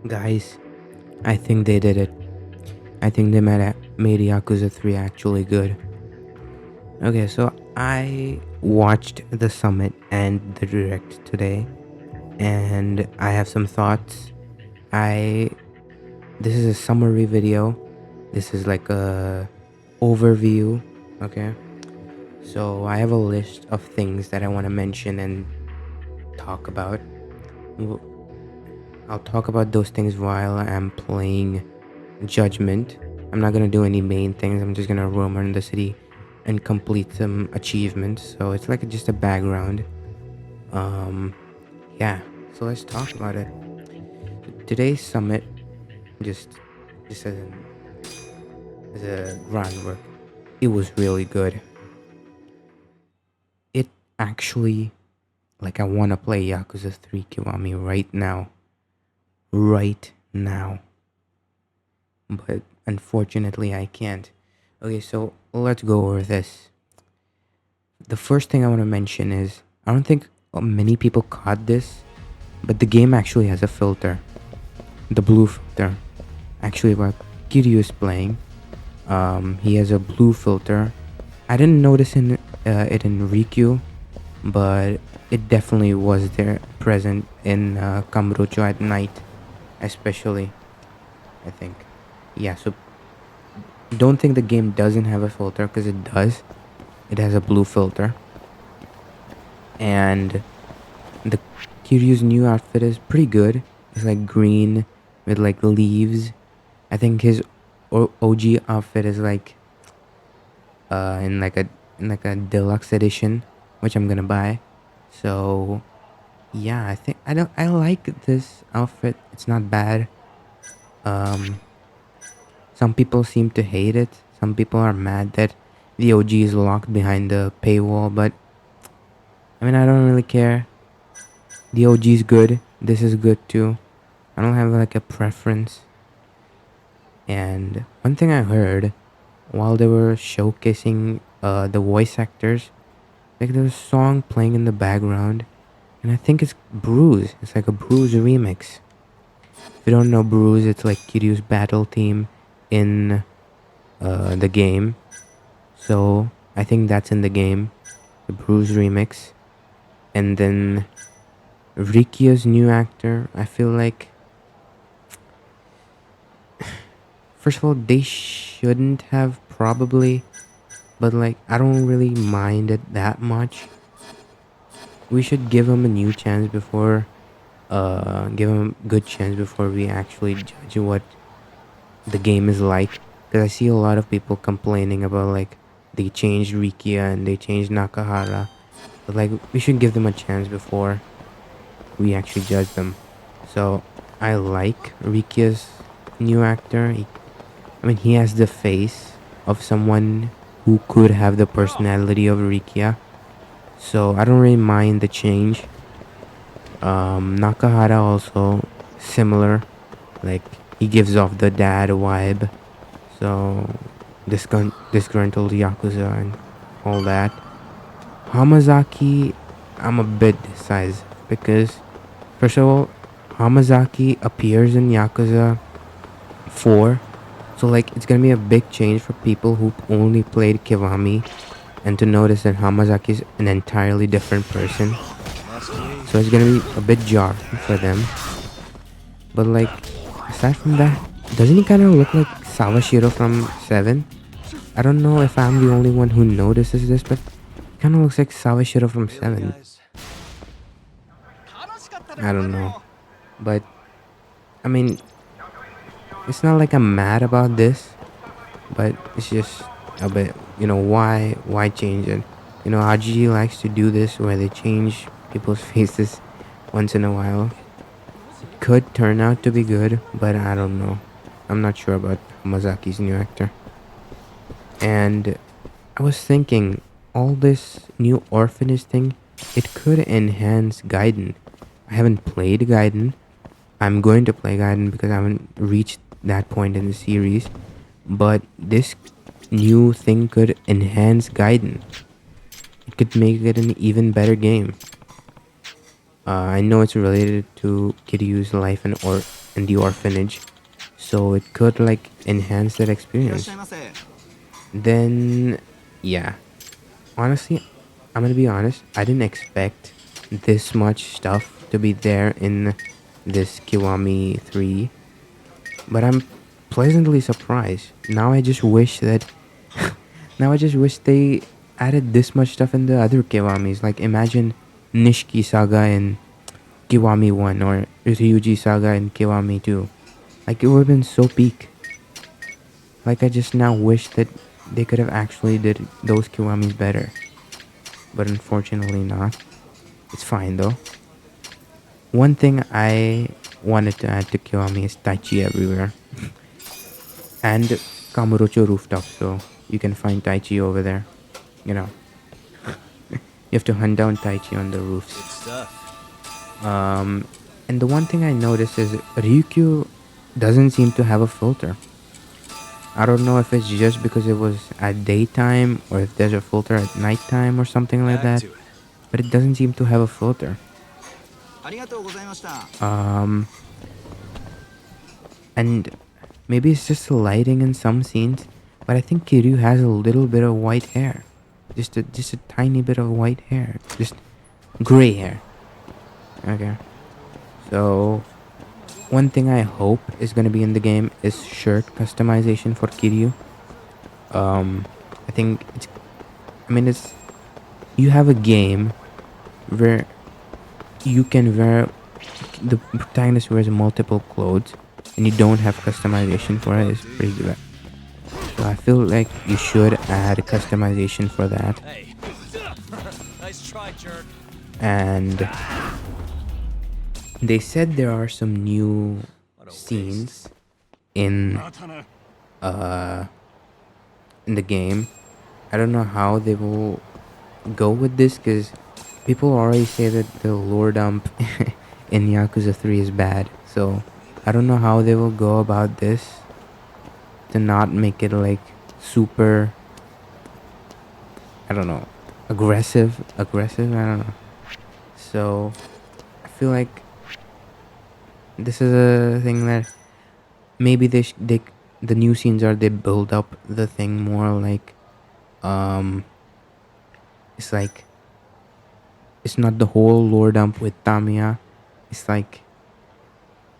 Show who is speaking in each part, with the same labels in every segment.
Speaker 1: Guys, I think they did it. I think they made Yakuza 3 actually good. Okay, so I watched the summit and the direct today, and I have some thoughts. I This is a summary video. This is like a overview, okay? So I have a list of things that I want to mention and talk about. W- I'll talk about those things while I'm playing Judgment. I'm not gonna do any main things. I'm just gonna roam around the city and complete some achievements. So it's like just a background. Um, yeah. So let's talk about it. Today's summit, just just as a groundwork, it was really good. It actually, like, I want to play Yakuza 3 Kiwami right now. Right now. But unfortunately, I can't. Okay, so let's go over this. The first thing I want to mention is I don't think many people caught this, but the game actually has a filter. The blue filter. Actually, while Kiryu is playing, he has a blue filter. I didn't notice it in Rikyu, but it definitely was there present in Kamurocho at night, especially. I think. Yeah, so don't think the game doesn't have a filter, because it does. It has a blue filter. And the Kiryu's new outfit is pretty good. It's like green with like leaves. I think his OG outfit is like in like a deluxe edition, which I'm gonna buy. So yeah, I like this outfit. It's not bad. Um, some people seem to hate it. Some people are mad that the OG is locked behind the paywall, but I mean, I don't really care. The OG is good. This is good too. I don't have like a preference. And one thing I heard while they were showcasing the voice actors, like there was a song playing in the background, and I think it's Bruise. It's like a Bruise remix. If you don't know Bruise, it's like Kiryu's battle theme in the game. So I think that's in the game, the Bruise remix. And then Rikia's new actor, I feel like, first of all, they shouldn't have probably, but like, I don't really mind it that much. We should give him a new chance before, give him a good chance before we actually judge what the game is like. Because I see a lot of people complaining about like they changed Rikia and they changed Nakahara, but like we should give them a chance before we actually judge them. So I like Rikia's new actor. I mean, he has the face of someone who could have the personality of Rikia. So I don't really mind the change. Nakahara also similar. Like he gives off the dad vibe. So disgruntled Yakuza and all that. Hamazaki, I'm a bit decisive because first of all, Hamazaki appears in Yakuza 4. So like it's gonna be a big change for people who only played Kiwami and to notice that Hamazaki is an entirely different person. So it's gonna be a bit jarring for them. But like aside from that, doesn't he kind of look like Sawashiro from 7? I don't know if I'm the only one who notices this, but he kind of looks like Sawashiro from 7. I don't know. But I mean, it's not like I'm mad about this, but it's just a bit, why change it? RGG likes to do this where they change people's faces once in a while. It could turn out to be good, but I don't know. I'm not sure about Mazaki's new actor. And I was thinking, all this new orphanage thing, it could enhance Gaiden. I haven't played Gaiden. I'm going to play Gaiden because I haven't reached that point in the series. But this new thing could enhance Gaiden. It could make it an even better game. I know it's related to Kiryu's life in the orphanage, so it could like enhance that experience. Then, yeah, honestly, I'm gonna be honest, I didn't expect this much stuff to be there in this Kiwami 3, but I'm pleasantly surprised. Now I just wish that now I just wish they added this much stuff in the other Kiwamis. Like imagine Nishiki Saga in Kiwami 1 or Ryuji Saga in Kiwami 2. Like it would have been so peak. Like I just now wish that they could have actually did those Kiwamis better. But unfortunately not. It's fine though. One thing I wanted to add to Kiwami is Tai Chi everywhere. And Kamurocho rooftop, so you can find Tai Chi over there. You know, you have to hunt down Tai Chi on the roofs. And the one thing I noticed is Ryukyu doesn't seem to have a filter. I don't know if it's just because it was at daytime or if there's a filter at nighttime or something like that. But it doesn't seem to have a filter. Um, and maybe it's just the lighting in some scenes, but I think Kiryu has a little bit of white hair. Just a tiny bit of white hair. Just gray hair. Okay. So one thing I hope is gonna be in the game is shirt customization for Kiryu. I think it's you have a game where you can wear the protagonist wears multiple clothes and you don't have customization for it. It's pretty good. So I feel like you should add customization for that.
Speaker 2: Nice try, jerk.
Speaker 1: And they said there are some new scenes in in the game. I don't know how they will go with this because people already say that the lore dump in Yakuza 3 is bad. So I don't know how they will go about this to not make it like super, I don't know, aggressive. I don't know. So I feel like this is a thing that maybe the new scenes are they build up the thing more like um it's like it's not the whole lore dump with Tamiya. It's like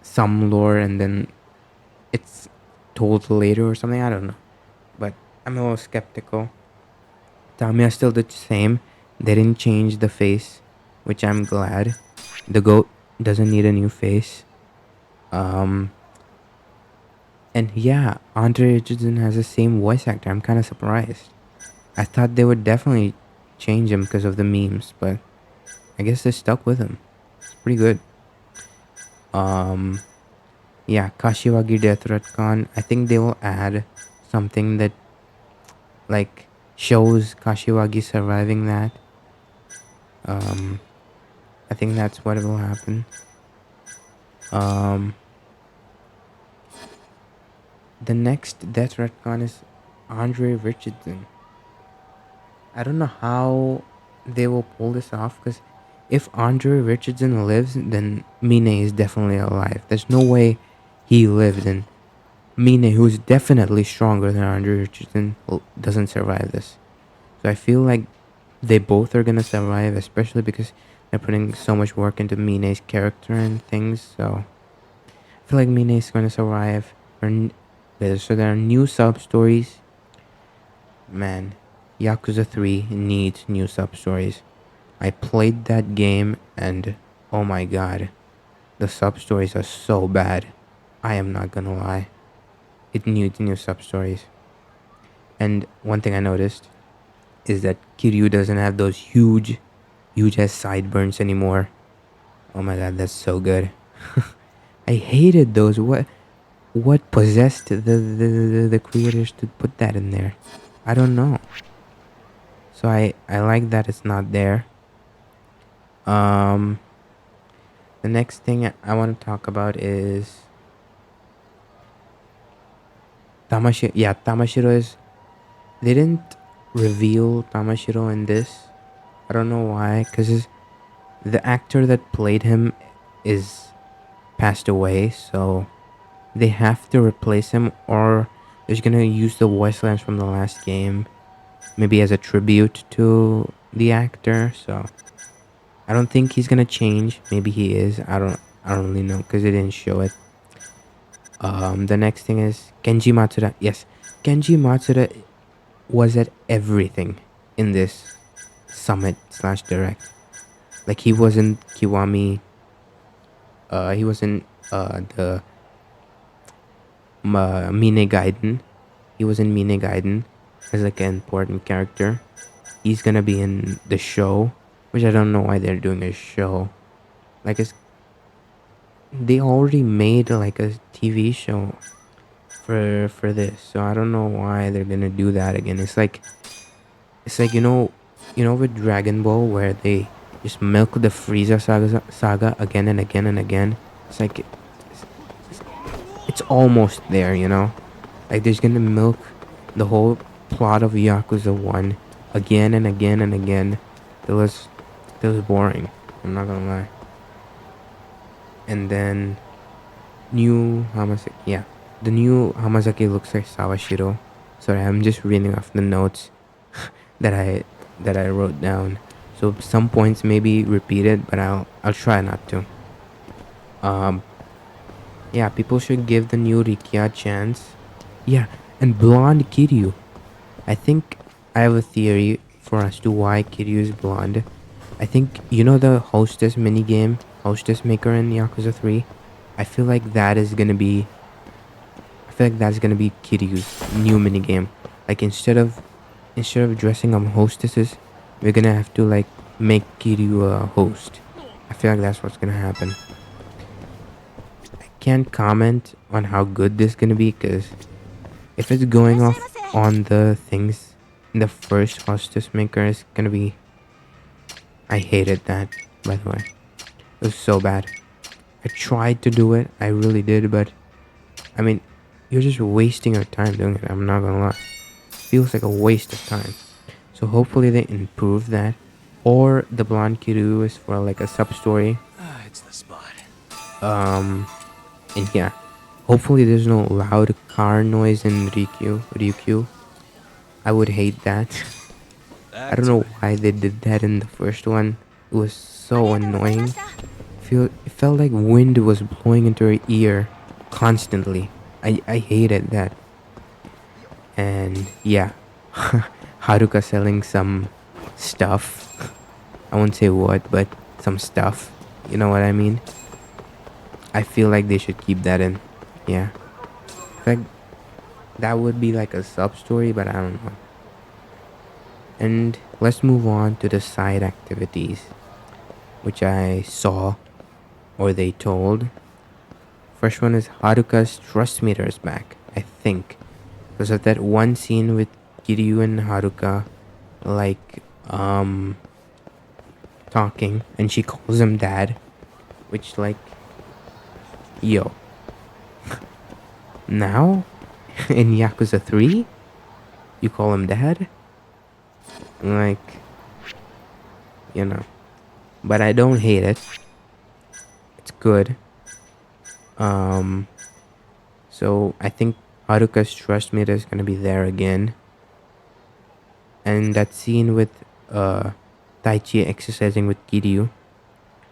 Speaker 1: some lore and then it's told later or something. I don't know, but I'm a little skeptical. Tamiya's still the same. They didn't change the face, which I'm glad. The goat doesn't need a new face. Um, and yeah, Andre Richardson has the same voice actor. I'm kind of surprised. I thought they would definitely change him because of the memes, but I guess they stuck with him. It's pretty good. Um, yeah, Kashiwagi Death Retcon. I think they will add something that like shows Kashiwagi surviving that. Um, I think that's what will happen. Um, the next Death Retcon is Andre Richardson. I don't know how they will pull this off because if Andre Richardson lives, then Mine is definitely alive. There's no way he lived and Mine, who's definitely stronger than Andre Richardson, doesn't survive this. So I feel like they both are gonna survive, especially because they're putting so much work into Mine's character and things. So I feel like Mine is gonna survive. So there are new sub stories. Man, Yakuza 3 needs new sub stories. I played that game and oh my god, the sub stories are so bad. I am not gonna lie. It needs new sub stories. And one thing I noticed is that Kiryu doesn't have those huge ass sideburns anymore. Oh my god, that's so good. I hated those. What possessed the creators to put that in there? I don't know. So I like that it's not there. Um, the next thing I want to talk about is Tamashiro. Yeah, Tamashiro is. They didn't reveal Tamashiro in this. I don't know why, because the actor that played him is passed away, so they have to replace him, or they're just gonna use the voice lines from the last game, maybe as a tribute to the actor. So I don't think he's gonna change. Maybe he is. I don't really know because they didn't show it. The next thing is Kenji Matsuda. Yes, Kenji Matsuda was at everything in this summit slash direct. Like he was in Kiwami. He was in the Mine Gaiden. He was in Mine Gaiden as like an important character. He's gonna be in the show, which I don't know why they're doing a show. Like they already made like a TV show for this, so I don't know why they're gonna do that again. It's like with Dragon Ball where they just milk the Frieza saga again and again and again. It's like it's almost there, Like there's gonna milk the whole plot of Yakuza 1 again and again and again. It was boring. I'm not gonna lie. And then new Hamasaki, yeah, the new Hamasaki looks like Sawashiro. Sorry, I'm just reading off the notes that I wrote down. So some points may be repeated, but I'll try not to. Um, yeah, people should give the new Rikia a chance. Yeah, and blonde Kiryu. I think I have a theory for as to why Kiryu is blonde. I think the hostess minigame, hostess maker in Yakuza 3. I feel like that is gonna be. I feel like that's gonna be Kiryu's new minigame. Like instead of dressing up hostesses, we're gonna have to like make Kiryu a host. I feel like that's what's gonna happen. I can't comment on how good this is gonna be because if it's going off on the things in the first hostess maker, it's gonna be. I hated that, by the way. It was so bad. I tried to do it, I really did, but I mean, you're just wasting your time doing it. I'm not gonna lie. Feels like a waste of time. So hopefully they improve that. Or the blonde Kiryu is for like a sub story.
Speaker 2: It's the spot.
Speaker 1: And yeah. Hopefully there's no loud car noise in Ryukyu. I would hate that. I don't know why they did that in the first one. It was so annoying. It felt like wind was blowing into her ear constantly. I hated that. And yeah, Haruka selling some stuff. I won't say what, but some stuff. You know what I mean? I feel like they should keep that in. Yeah. Like that would be like a sub story, but I don't know. And let's move on to the side activities, which I saw or they told. First one is Haruka's trust meter is back, I think. Because of that one scene with Kiryu and Haruka, like, talking, and she calls him dad, which, like, yo. Now, in Yakuza 3, you call him dad? Like, But I don't hate it. It's good. So I think Haruka's trust meter is gonna be there again. And that scene with Taichi exercising with Kiryu.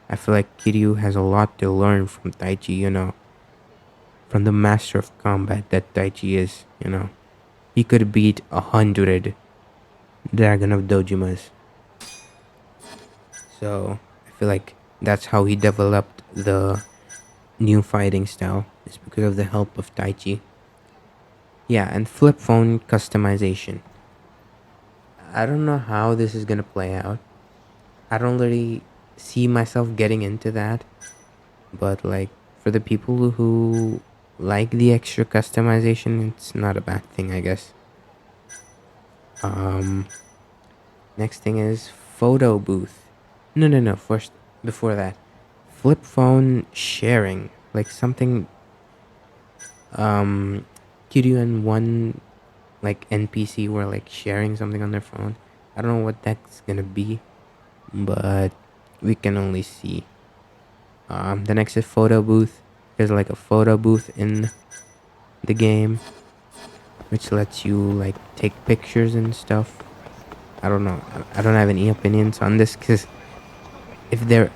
Speaker 1: I feel like Kiryu has a lot to learn from Taichi, from the master of combat that Taichi is, He could beat 100 Dragon of Dojimas. So I feel like that's how he developed the new fighting style. It's because of the help of Taichi. Yeah, and flip phone customization. I don't know how this is gonna play out. I don't really see myself getting into that. But like for the people who like the extra customization, it's not a bad thing, I guess. Next thing is photo booth. No. First, before that, flip phone sharing, like something. Kiryu and one like NPC were like sharing something on their phone. I don't know what that's gonna be, but we can only see. The next is photo booth. There's like a photo booth in the game, which lets you like take pictures and stuff. I don't know. I don't have any opinions on this because if there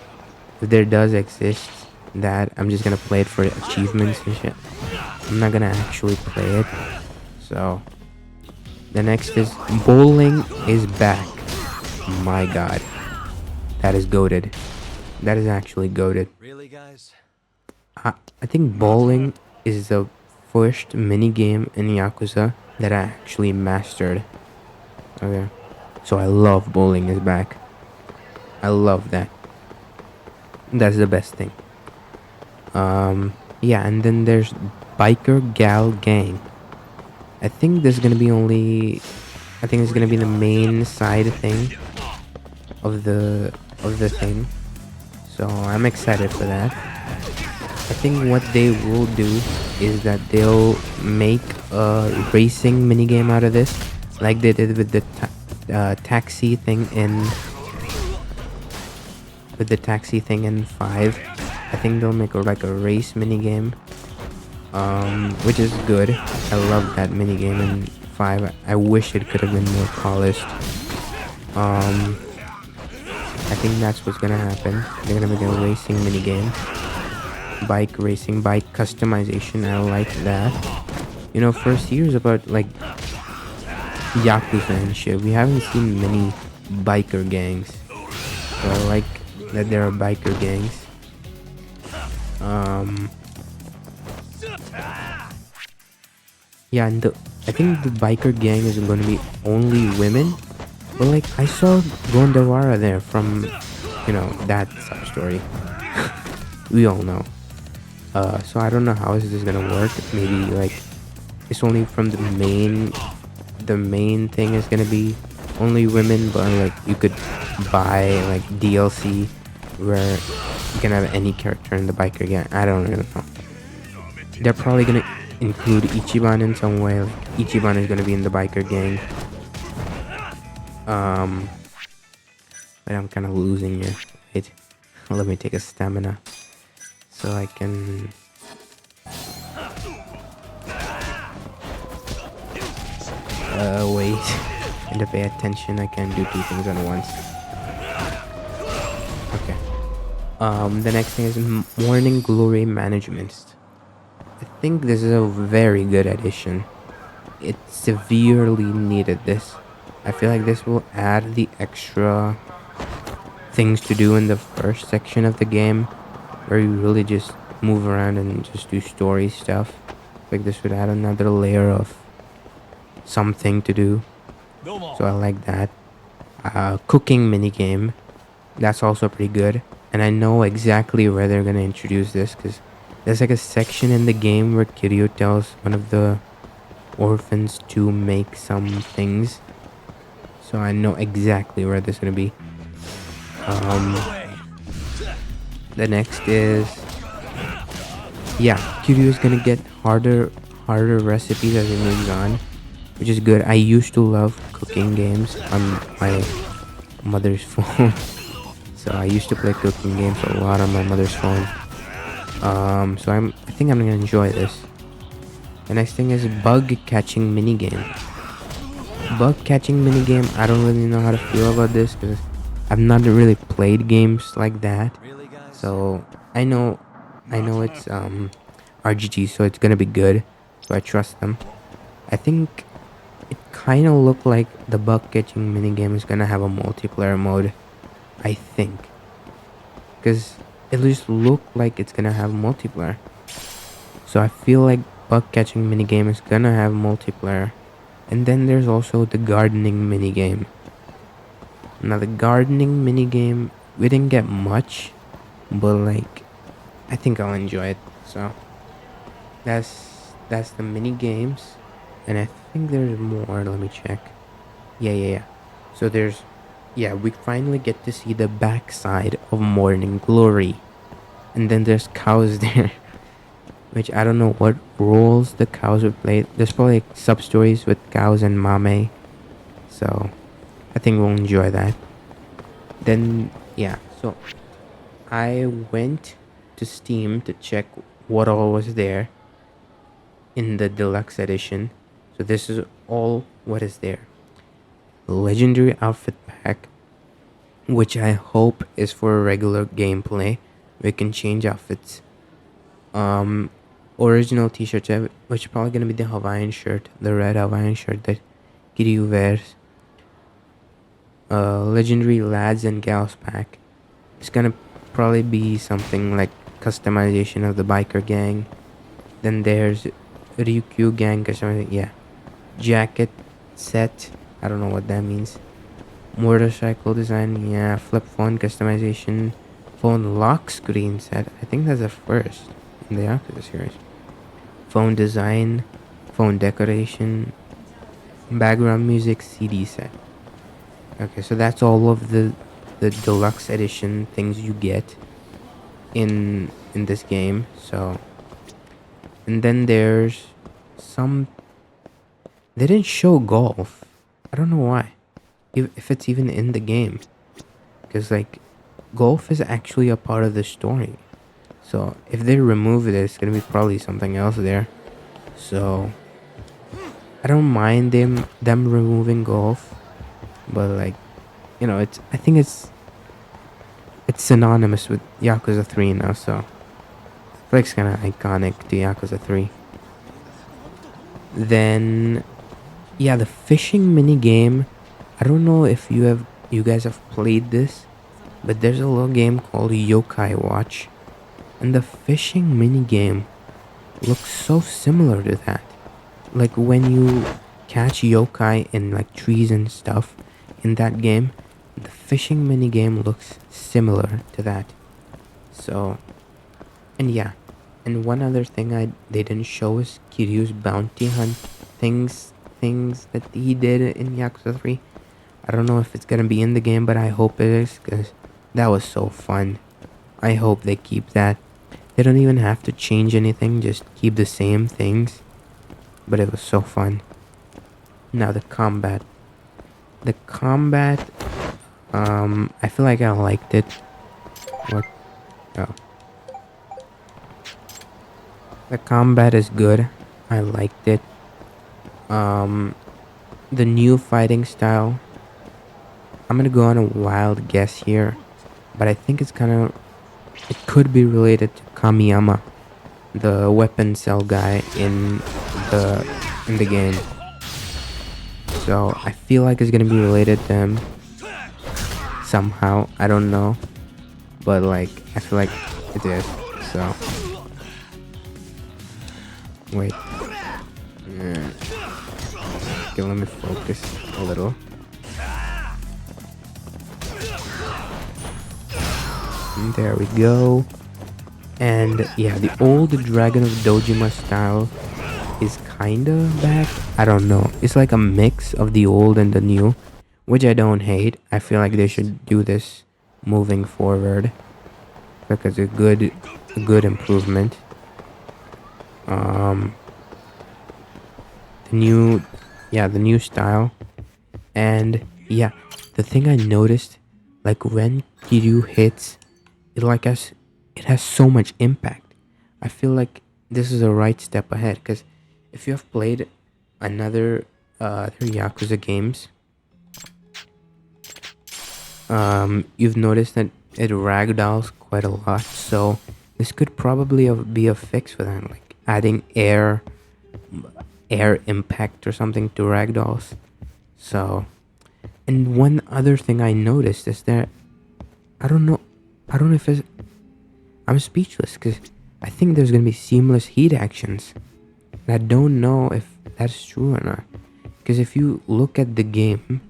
Speaker 1: if there does exist that, I'm just gonna play it for achievements and shit. I'm not gonna actually play it. So the next is bowling is back. My god, that is goated. That is actually goated.
Speaker 2: Really, guys?
Speaker 1: I think bowling is the first mini game in Yakuza that I actually mastered. Okay, so I love bowling is back. I love that. That's the best thing. Yeah, and then there's biker gal gang. I think there's gonna be only. I think it's gonna be the main side thing of the thing. So I'm excited for that. I think what they will do is that they'll make a racing minigame out of this, like they did with the taxi thing in 5. I think they'll make like a race minigame, which is good. I love that minigame in 5. I wish it could have been more polished. I think that's what's gonna happen. They're gonna make a racing minigame. Bike racing, bike customization. I like that. You know, first years about like Yakuza and shit, we haven't seen many biker gangs. So I like that there are biker gangs. Yeah, and I think the biker gang is going to be only women. But like, I saw Gondawara there from, that sub story. We all know. So I don't know how is this gonna work. Maybe like it's only from the main. The main thing is gonna be only women, but like you could buy like DLC where you can have any character in the biker gang. I don't really know. They're probably gonna include Ichiban in some way. Like Ichiban is gonna be in the biker gang. But I'm kind of losing here. Wait, let me take a stamina so I can. Wait. And to pay attention, I can do 2 things at once. Okay. The next thing is morning glory management. I think this is a very good addition. It severely needed this. I feel like this will add the extra things to do in the first section of the game, where you really just move around and just do story stuff. Like this would add another layer of something to do. So I like that. Cooking minigame. That's also pretty good. And I know exactly where they're gonna introduce this, because there's like a section in the game where Kiryu tells one of the orphans to make some things. So I know exactly where this is gonna be. The next is, yeah, Kiryu is gonna get harder recipes as he moves on, which is good. I used to love cooking games on my mother's phone. So I used to play cooking games a lot on my mother's phone. So I think I'm gonna enjoy this. The next thing is bug catching minigame. Bug catching minigame. I don't really know how to feel about this because I've not really played games like that. So I know it's RGG, so it's gonna be good. So I trust them. I think it kind of looked like the bug catching minigame is gonna have a multiplayer mode. I think, because it just looked like it's gonna have multiplayer. So I feel like bug catching minigame is gonna have multiplayer. And then there's also the gardening minigame. Now the gardening minigame, we didn't get much, but like I think I'll enjoy it. So that's the mini games, and I think there's more. Let me check. Yeah. So we finally get to see the backside of Morning Glory, and then there's cows there, which I don't know what roles the cows would play. There's probably like sub stories with cows and Mame, so I think we'll enjoy that. Then so I went to Steam to check what all was there in the deluxe edition. So this is all what is there. Legendary outfit pack, which I hope is for regular gameplay. We can change outfits. Um, Original t-shirts, which is probably gonna be the Hawaiian shirt, the red Hawaiian shirt that Kiryu wears. Legendary lads and gals pack. It's gonna probably be something like customization of the biker gang. Then there's Ryukyu gang customization. Yeah, jacket set. I don't know what that means. Motorcycle design. Yeah, flip phone customization. Phone lock screen set. I think that's the first in the Yakuza series. Phone design, phone decoration, background music, CD set. Okay, so that's all of the deluxe edition things you get in this game. So, and then there's some. They didn't show golf. I don't know why. If it's even in the game, because like golf is actually a part of the story. So if they remove it, it's gonna be probably something else there. So I don't mind them removing golf, but like, you know, it's I think it's synonymous with Yakuza 3 now. So it's like kind of iconic to Yakuza 3. Then yeah, the fishing mini game. I don't know if you guys have played this, but there's a little game called Yokai Watch, and the fishing mini game looks so similar to that. Like when you catch yokai in like trees and stuff in that game, the fishing mini game looks similar to that. So, and yeah, and one other thing they didn't show is Kiryu's bounty hunt things that he did in Yakuza 3. I don't know if it's gonna be in the game, but I hope it is, because that was so fun. I hope they keep that. They don't even have to change anything, just keep the same things. But it was so fun. Now the combat. The combat, I feel like I liked it. What? Oh. The combat is good. I liked it. The new fighting style. I'm gonna go on a wild guess here, but I think it's kind of. It could be related to Kamiyama, the weapon cell guy the in the game. So I feel like it's gonna be related to him somehow. I don't know, but like I feel like it is. So wait. Yeah. Okay, let me focus a little. And there we go. And yeah, the old Dragon of Dojima style is kinda back. I don't know. It's like a mix of the old and the new, which I don't hate. I feel like they should do this moving forward because a good improvement. The new, yeah, the new style, and yeah, the thing I noticed, like when Kiryu hits, it has so much impact. I feel like this is a right step ahead, because if you have played another other Yakuza games, you've noticed that it ragdolls quite a lot. So this could probably be a fix for that, like adding air impact or something to ragdolls. So, and one other thing I noticed is that I don't know if it's, I'm speechless, because I think there's gonna be seamless heat actions. And I don't know if that's true or not. Because if you look at the game,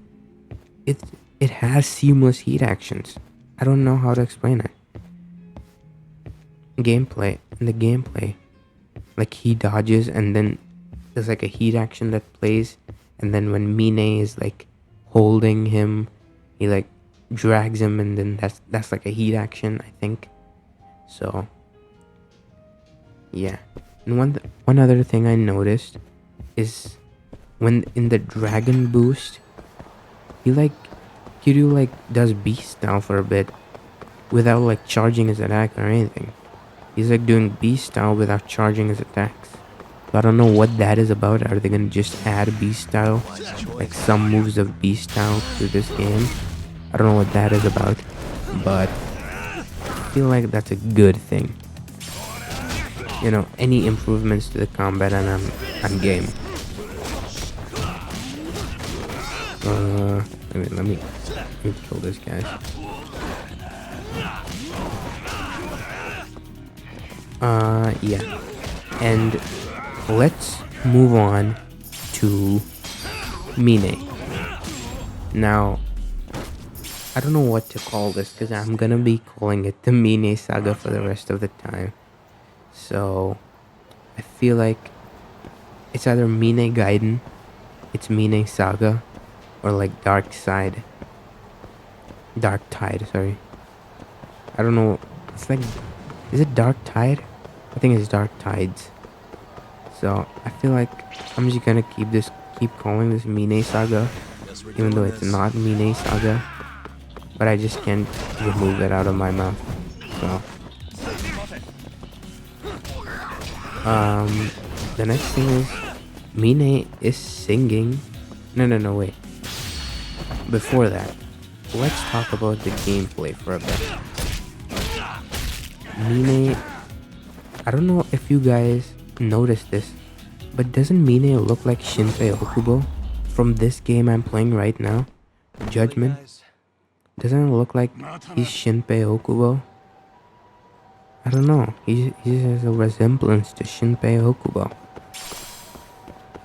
Speaker 1: it has seamless heat actions. I don't know how to explain it. In the gameplay, like he dodges and then there's like a heat action that plays, and then when Mine is like holding him, he like drags him, and then that's like a heat action, I think. So yeah. And one other thing I noticed is when in the dragon boost, Kiryu like does beast down for a bit without like charging his attack or anything. He's like doing beast style without charging his attacks. So I don't know what that is about. Are they gonna just add beast style, like some moves of beast style to this game? I don't know what that is about, but I feel like that's a good thing. You know, any improvements to the combat, and I'm game. Let me kill this guy. Yeah, and let's move on to Mine. Now, I don't know what to call this because I'm gonna be calling it the Mine Saga for the rest of the time. So, I feel like it's either Mine Gaiden, it's Mine Saga, or like Dark Tide, sorry. I don't know. It's like, is it Dark Tide? I think it's Dark Tides. So I feel like I'm just gonna keep calling this Mine Saga, even though it's not Mine Saga. But I just can't remove it out of my mouth. So, the next thing is Mine is singing. No, wait. Before that, let's talk about the gameplay for a bit. Mine, I don't know if you guys noticed this, but doesn't Mine look like Shinpei Okubo from this game I'm playing right now? Judgment? Doesn't it look like he's Shinpei Okubo? I don't know. He has a resemblance to Shinpei Okubo.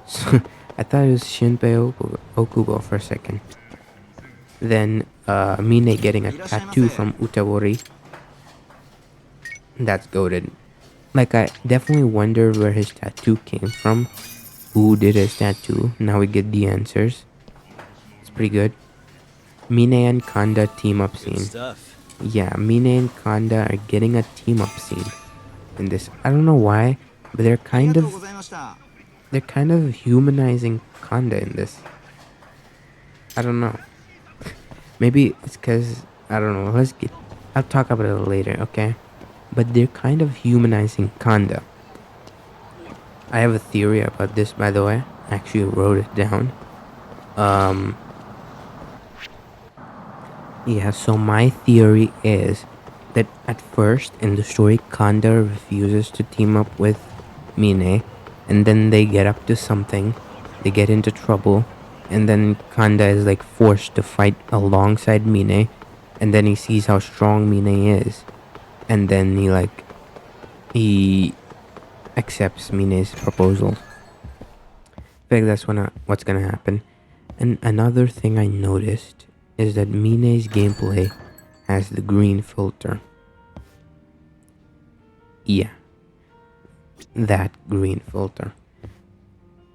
Speaker 1: So, I thought it was Shinpei Okubo for a second. Then, Mine getting a tattoo from Utawori. That's goated. Like, I definitely wonder where his tattoo came from. Who did his tattoo? Now we get the answers. It's pretty good. Mine and Kanda team up scene. Yeah, Mine and Kanda are getting a team up scene in this. I don't know why, but they're kind of humanizing Kanda in this. I don't know. Maybe it's because, I don't know. I'll talk about it later, okay? But they're kind of humanizing Kanda. I have a theory about this, by the way. I actually wrote it down. Yeah, so my theory is that at first in the story, Kanda refuses to team up with Mine, and then they get up to something, they get into trouble, and then Kanda is like forced to fight alongside Mine, and then he sees how strong Mine is, and then he accepts Mine's proposal. I think that's what's gonna happen. And another thing I noticed is that Mine's gameplay has the green filter. Yeah, that green filter.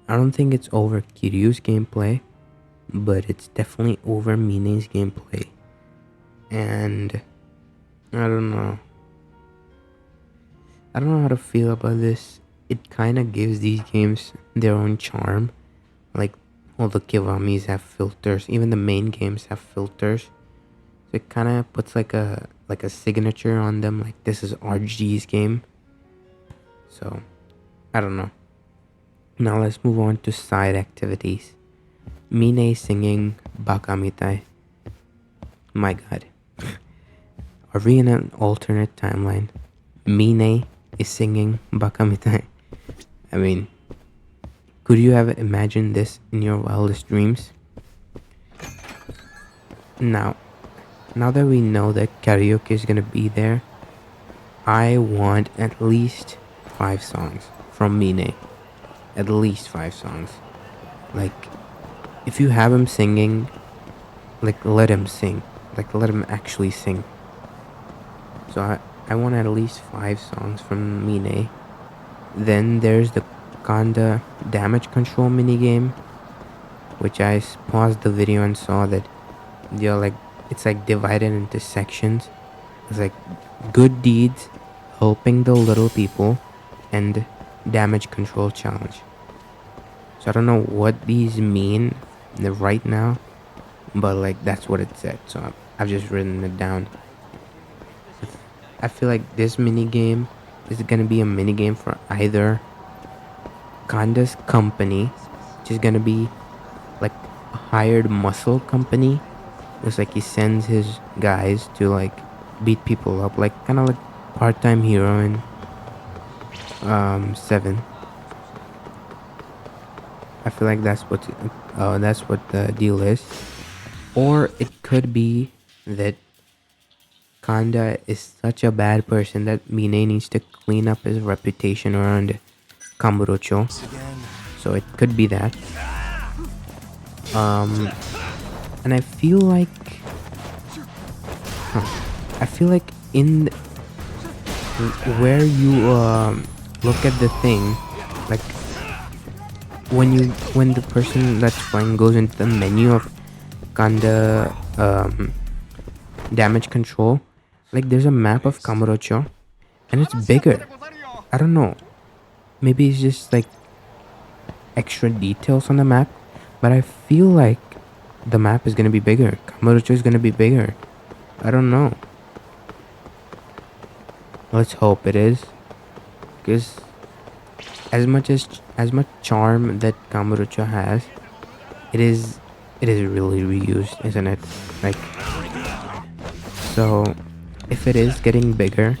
Speaker 1: I don't think it's over Kiryu's gameplay, but it's definitely over Mine's gameplay. And I don't know how to feel about this. It kind of gives these games their own charm. Like, all the Kiwamis have filters. Even the main games have filters. So it kind of puts like a signature on them. Like, this is RGG's game. So, I don't know. Now let's move on to side activities. Mine singing Bakamitai. My god. Are we in an alternate timeline? Mine is singing Bakamitai. I mean, could you have imagined this in your wildest dreams? Now that we know that karaoke is gonna be there, I want at least 5 songs from Mine. At least 5 songs. Like, if you have him singing, like, let him sing. Like, let him actually sing. So I want at least 5 songs from Mine. Then there's the Kanda damage control minigame, which I paused the video and saw that it's like divided into sections. It's like good deeds, helping the little people, and damage control challenge. So I don't know what these mean right now, but like that's what it said. So I've just written it down. I feel like this mini game is gonna be a mini game for either Kanda's company, which is gonna be like a hired muscle company. It's like he sends his guys to like beat people up, like kind of like part-time hero in 7. I feel like that's what the deal is. Or it could be that Kanda is such a bad person that Mine needs to clean up his reputation around Kamurocho. So it could be that. And I feel like in where you look at the thing, like when the person that's playing goes into the menu of Kanda damage control, like there's a map of Kamurocho and it's bigger. I don't know. Maybe it's just like extra details on the map, but I feel like the map is gonna be bigger. Kamurocho is gonna be bigger. I don't know. Let's hope it is, because as much charm that Kamurocho has, it is really reused, isn't it? Like, so if it is getting bigger,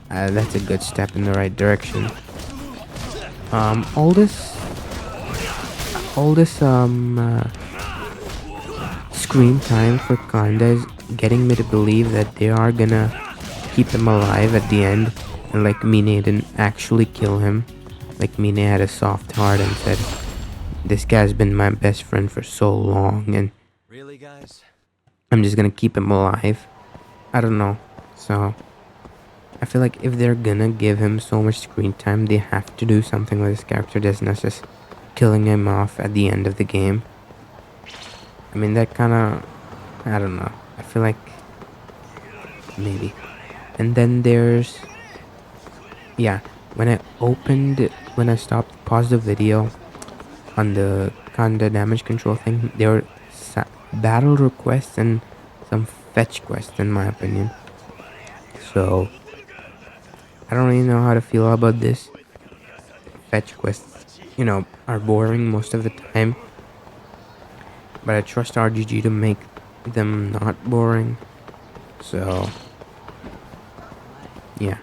Speaker 1: that's a good step in the right direction. All this screen time for Kanda is getting me to believe that they are gonna keep him alive at the end, and like Mine didn't actually kill him. Like Mine had a soft heart and said, "This guy's been my best friend for so long, and
Speaker 2: Really, guys?
Speaker 1: I'm just gonna keep him alive." I don't know. So I feel like if they're gonna give him so much screen time, they have to do something with his character that's not just killing him off at the end of the game. I mean, that kind of, I don't know. I feel like maybe. And then there's, yeah, when I stopped, paused the video on the Kanda damage control thing, there were battle requests and some fetch quests, in my opinion. So I don't really know how to feel about this. Fetch quests, are boring most of the time, but I trust RGG to make them not boring. So yeah.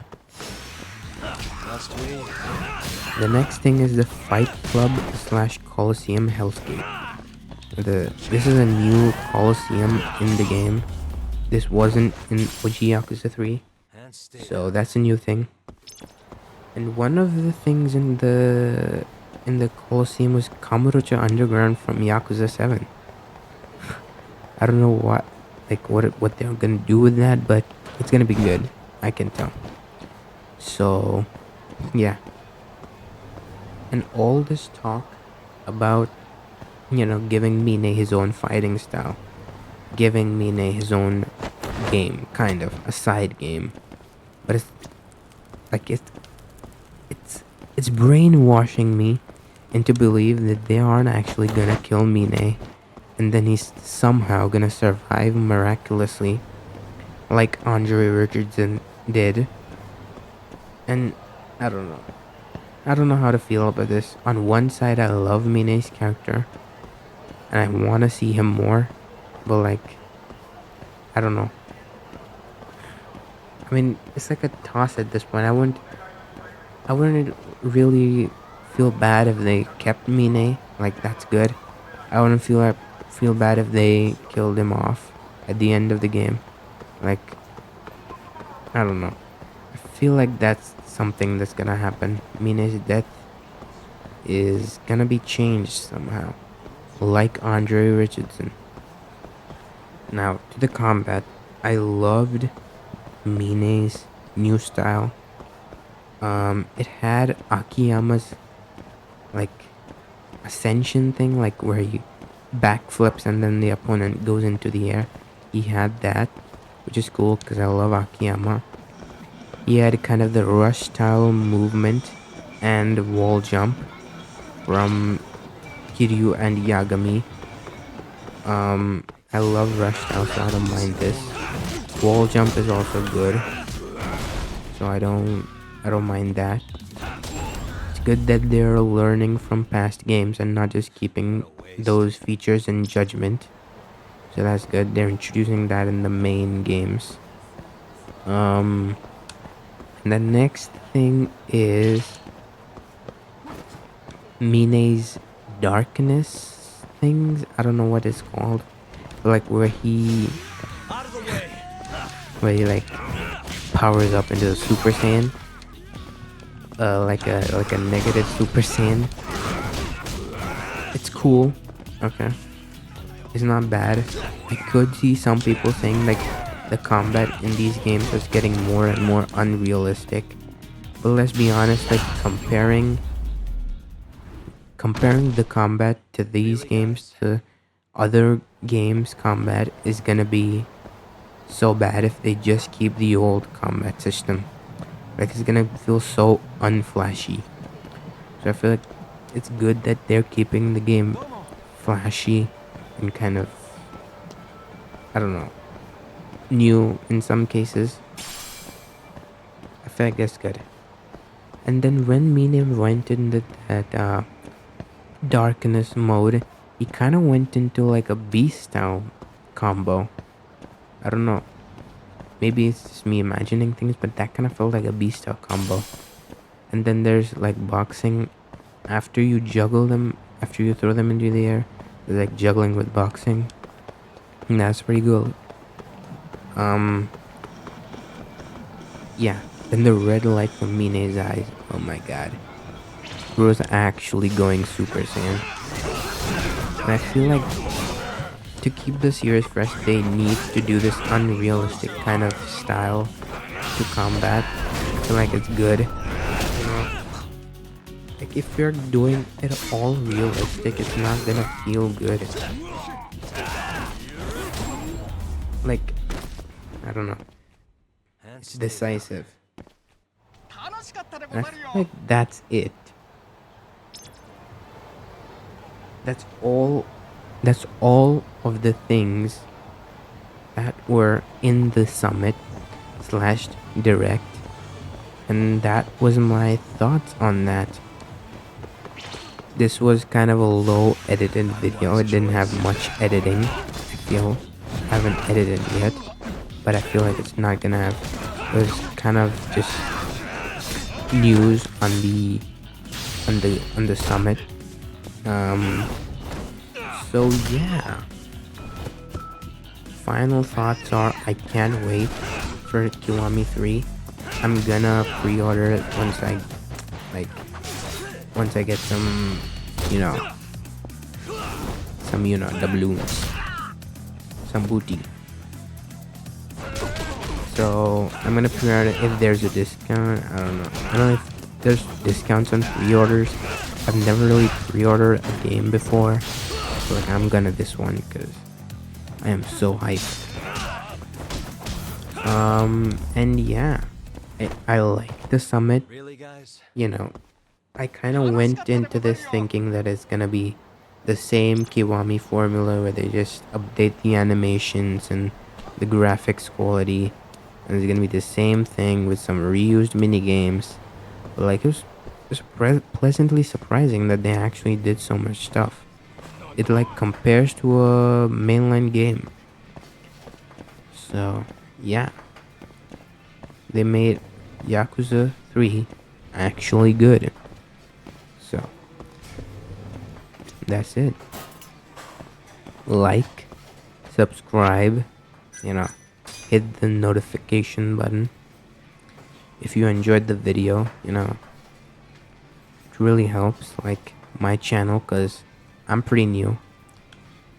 Speaker 1: The next thing is the Fight Club / Coliseum Hellscape. This is a new Coliseum in the game. This wasn't in OG Yakuza 3, so that's a new thing. And one of the things in the Coliseum was Kamurocho Underground from Yakuza 7. I don't know what they're gonna do with that, but it's gonna be good. I can tell. So yeah. And all this talk about giving Mine his own fighting style, giving Mine his own game, kind of a side game, but it's like it's brainwashing me into believe that they aren't actually gonna kill Mine, and then he's somehow gonna survive miraculously, like Andre Richardson did. And I don't know. I don't know how to feel about this. On one side, I love Mine's character, and I want to see him more, but like, I don't know. I mean, it's like a toss at this point. I wouldn't really feel bad if they kept Mine. Like, that's good. I wouldn't feel bad if they killed him off at the end of the game. Like, I don't know. I feel like that's something that's gonna happen. Mine's death is gonna be changed somehow, like Andre Richardson. Now, to the combat, I loved Mine's new style. It had Akiyama's like ascension thing, like where he backflips and then the opponent goes into the air. He had that, which is cool because I love Akiyama. He had kind of the rush style movement and wall jump from Kiryu and Yagami. I love rush style, so I don't mind this. Wall jump is also good, so I don't I don't mind that. It's good that they're learning from past games and not just keeping those features in judgment. So that's good. They're introducing that in the main games. And the next thing is Mine's darkness things. I don't know what it's called. Like
Speaker 2: Out of the way.
Speaker 1: where he like powers up into the Super Saiyan. Like a negative Super Saiyan. It's cool. Okay. It's not bad. I could see some people saying like the combat in these games is getting more and more unrealistic. But let's be honest, like comparing the combat to these games to other games combat is gonna be so bad if they just keep the old combat system. Like it's gonna feel so unflashy. So I feel like it's good that they're keeping the game flashy and kind of, I don't know, new in some cases. I feel like that's good. And then when Mine went into that darkness mode, he kind of went into like a beast style combo. I don't know. Maybe it's just me imagining things, but that kind of felt like a beast style combo. And then there's like boxing after you juggle them, after you throw them into the air. There's like juggling with boxing. And that's pretty good. Yeah. Then the red light from Mine's eyes. Oh my god. Bro's actually going Super Saiyan. And I feel like to keep the series fresh, they need to do this unrealistic kind of style to combat. I feel like it's good. You know? Like if you're doing it all realistic, it's not gonna feel good. Like, I don't know. It's decisive. And I feel like that's it. That's all of the things that were in the summit slash direct. And that was my thoughts on that. This was kind of a low edited video. It didn't have much editing. I feel I haven't edited yet, but I feel like it's not gonna have. It was kind of just news on the summit. So yeah. Final thoughts are I can't wait for Kiwami 3. I'm gonna pre-order it once I get some doubloons, some booty. So I'm gonna pre-order it if there's a discount. I don't know if there's discounts on pre-orders. I've never really pre-ordered a game before, so like I'm gonna this one because I am so hyped. And yeah, I like the summit.
Speaker 2: Really, guys?
Speaker 1: I kind of went into this thinking that it's gonna be the same Kiwami formula where they just update the animations and the graphics quality, and it's gonna be the same thing with some reused mini games. But like it was pleasantly surprising that they actually did so much stuff. It like compares to a mainline game. So yeah, they made Yakuza 3 actually good. So that's it. Like, subscribe, hit the notification button. If you enjoyed the video, it really helps like my channel because I'm pretty new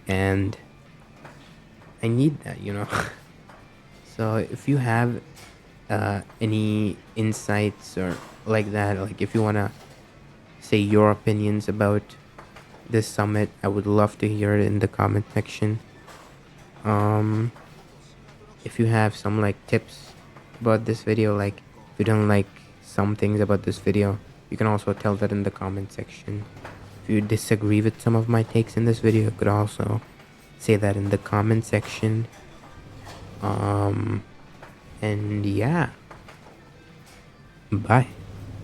Speaker 1: and I need that. So if you have any insights or like that, like if you want to say your opinions about this summit, I would love to hear it in the comment section. If you have some like tips about this video, like if you don't like some things about this video, you can also tell that in the comment section. If you disagree with some of my takes in this video, you could also say that in the comment section. And yeah, bye.